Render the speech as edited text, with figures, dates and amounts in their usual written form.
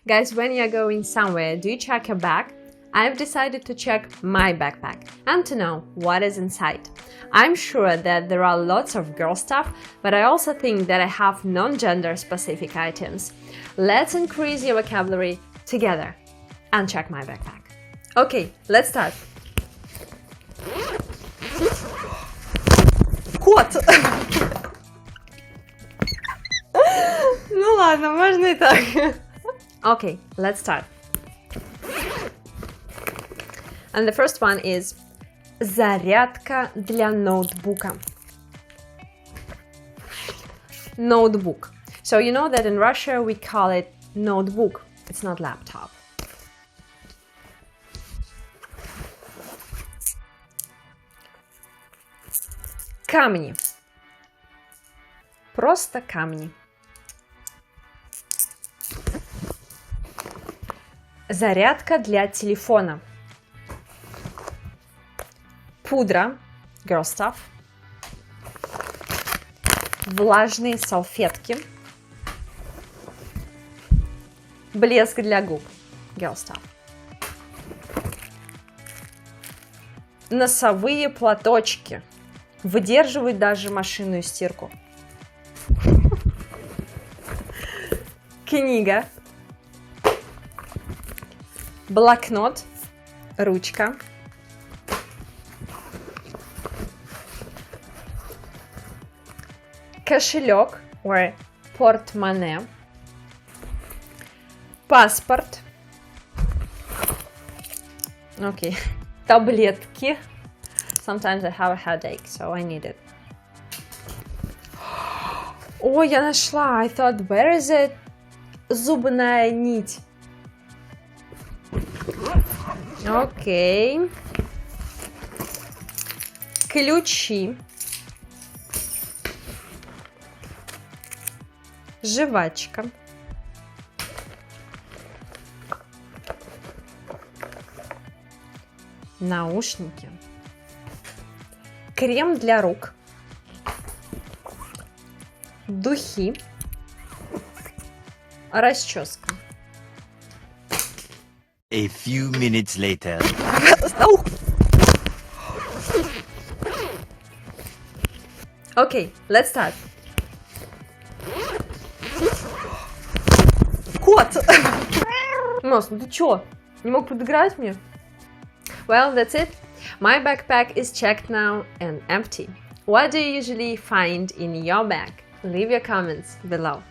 Guys, when you're going somewhere, do you check your bag? I've decided to check my backpack and to know what is inside. I'm sure that there are lots of girl stuff, but I also think that I have non-gender specific items. Let's increase your vocabulary together and check my backpack. Okay, let's start. Кот! Ну ладно, можно и так. Okay, let's start. And the first one is зарядка для ноутбука. Ноутбук. So you know that in Russia we call it ноутбук. It's not laptop. Камни. Просто камни. Зарядка для телефона. Пудра, girl stuff. Влажные салфетки. Блеск для губ, girl stuff. Носовые платочки. Выдерживают даже машинную стирку. Книга. Блокнот. Ручка. Кошелек, or Портмоне. Паспорт. Okay. Таблетки. Sometimes I have a headache, so I need it. О, я нашла. I thought, where is it? Зубная нить. Окей. Ключи. Жвачка. Наушники. Крем для рук. Духи. Расческа. A few minutes later. Okay, let's start. Кот! Нос, ну ты чё? Не мог подыграть мне? Well, that's it. My backpack is checked now and empty. What do you usually find in your bag? Leave your comments below.